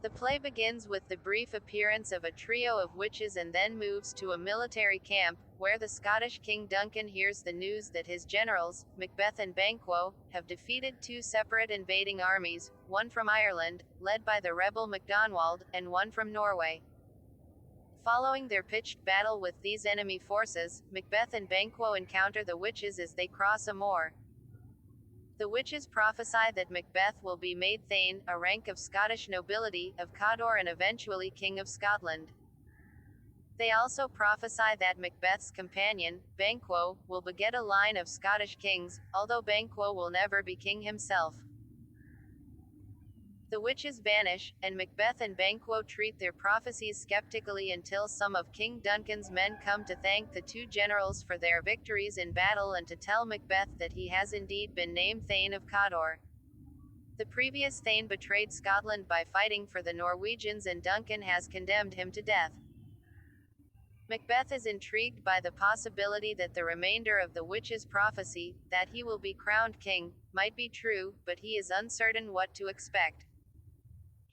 The play begins with the brief appearance of a trio of witches and then moves to a military camp, where the Scottish King Duncan hears the news that his generals, Macbeth and Banquo, have defeated two separate invading armies, one from Ireland, led by the rebel MacDonald, and one from Norway. Following their pitched battle with these enemy forces, Macbeth and Banquo encounter the witches as they cross a moor. The witches prophesy that Macbeth will be made Thane, a rank of Scottish nobility, of Cawdor and eventually King of Scotland. They also prophesy that Macbeth's companion, Banquo, will beget a line of Scottish kings, although Banquo will never be king himself. The witches vanish, and Macbeth and Banquo treat their prophecies skeptically until some of King Duncan's men come to thank the two generals for their victories in battle and to tell Macbeth that he has indeed been named Thane of Cawdor. The previous Thane betrayed Scotland by fighting for the Norwegians, and Duncan has condemned him to death. Macbeth is intrigued by the possibility that the remainder of the witch's prophecy, that he will be crowned king, might be true, but he is uncertain what to expect.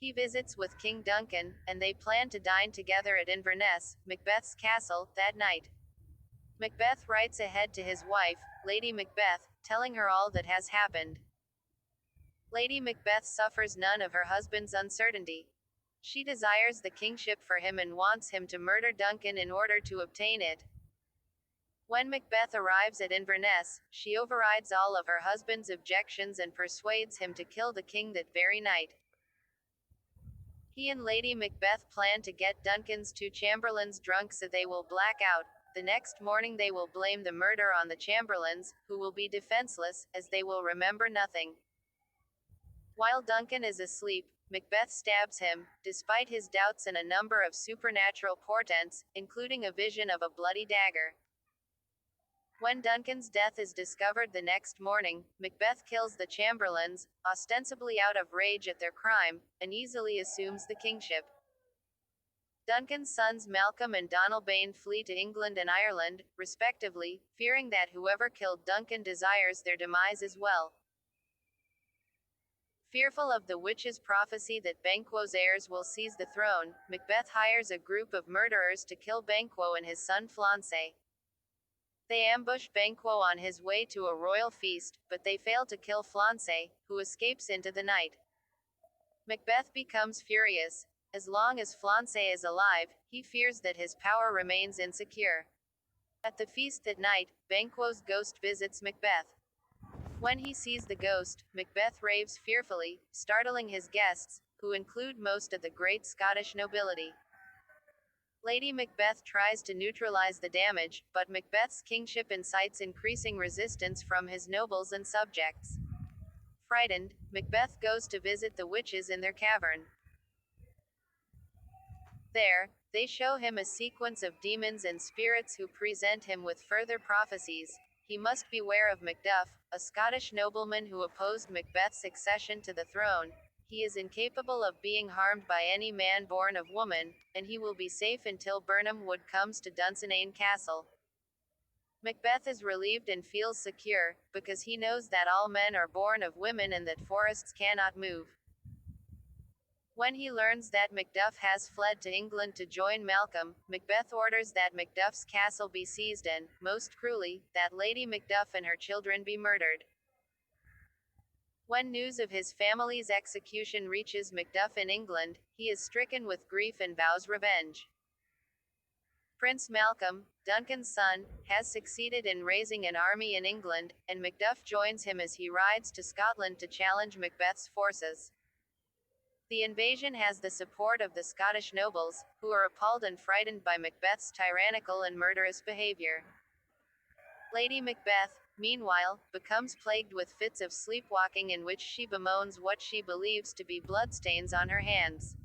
He visits with King Duncan, and they plan to dine together at Inverness, Macbeth's castle, that night. Macbeth writes ahead to his wife, Lady Macbeth, telling her all that has happened. Lady Macbeth suffers none of her husband's uncertainty. She desires the kingship for him and wants him to murder Duncan in order to obtain it. When Macbeth arrives at Inverness, she overrides all of her husband's objections and persuades him to kill the king that very night. He and Lady Macbeth plan to get Duncan's two chamberlains drunk so they will black out. The next morning they will blame the murder on the chamberlains, who will be defenseless, as they will remember nothing. While Duncan is asleep, Macbeth stabs him, despite his doubts and a number of supernatural portents, including a vision of a bloody dagger. When Duncan's death is discovered the next morning, Macbeth kills the chamberlains, ostensibly out of rage at their crime, and easily assumes the kingship. Duncan's sons Malcolm and Donalbain flee to England and Ireland, respectively, fearing that whoever killed Duncan desires their demise as well. Fearful of the witch's prophecy that Banquo's heirs will seize the throne, Macbeth hires a group of murderers to kill Banquo and his son Flancé. They ambush Banquo on his way to a royal feast, but they fail to kill Flancé, who escapes into the night. Macbeth becomes furious. As long as Flancé is alive, he fears that his power remains insecure. At the feast that night, Banquo's ghost visits Macbeth. When he sees the ghost, Macbeth raves fearfully, startling his guests, who include most of the great Scottish nobility. Lady Macbeth tries to neutralize the damage, but Macbeth's kingship incites increasing resistance from his nobles and subjects. Frightened, Macbeth goes to visit the witches in their cavern. There, they show him a sequence of demons and spirits who present him with further prophecies. He must beware of Macduff, a Scottish nobleman who opposed Macbeth's accession to the throne. He is incapable of being harmed by any man born of woman, and he will be safe until Birnam Wood comes to Dunsinane Castle. Macbeth is relieved and feels secure, because he knows that all men are born of women and that forests cannot move. When he learns that Macduff has fled to England to join Malcolm, Macbeth orders that Macduff's castle be seized and, most cruelly, that Lady Macduff and her children be murdered. When news of his family's execution reaches Macduff in England, he is stricken with grief and vows revenge. Prince Malcolm, Duncan's son, has succeeded in raising an army in England, and Macduff joins him as he rides to Scotland to challenge Macbeth's forces. The invasion has the support of the Scottish nobles, who are appalled and frightened by Macbeth's tyrannical and murderous behavior. Lady Macbeth, meanwhile, becomes plagued with fits of sleepwalking in which she bemoans what she believes to be bloodstains on her hands.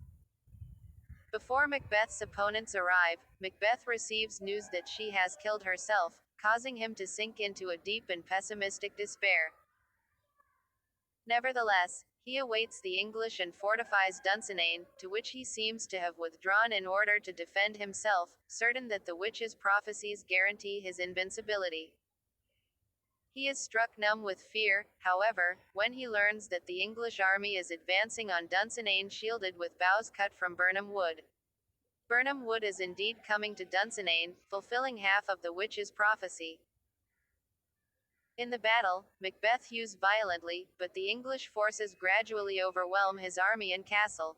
Before Macbeth's opponents arrive, Macbeth receives news that she has killed herself, causing him to sink into a deep and pessimistic despair. Nevertheless, he awaits the English and fortifies Dunsinane, to which he seems to have withdrawn in order to defend himself, certain that the witch's prophecies guarantee his invincibility. He is struck numb with fear, however, when he learns that the English army is advancing on Dunsinane shielded with boughs cut from Birnam wood. Birnam wood is indeed coming to Dunsinane, fulfilling half of the witch's prophecy. In the battle, Macbeth hews violently, but the English forces gradually overwhelm his army and castle.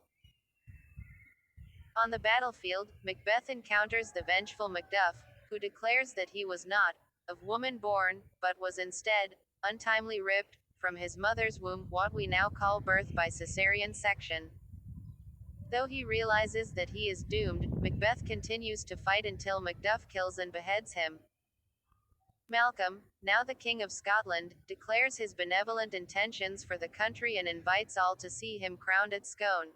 On the battlefield, Macbeth encounters the vengeful Macduff, who declares that he was not of woman born, but was instead untimely ripped from his mother's womb, what we now call birth by caesarean section. Though he realizes that he is doomed, Macbeth continues to fight until Macduff kills and beheads him. Malcolm, now the King of Scotland, declares his benevolent intentions for the country and invites all to see him crowned at Scone.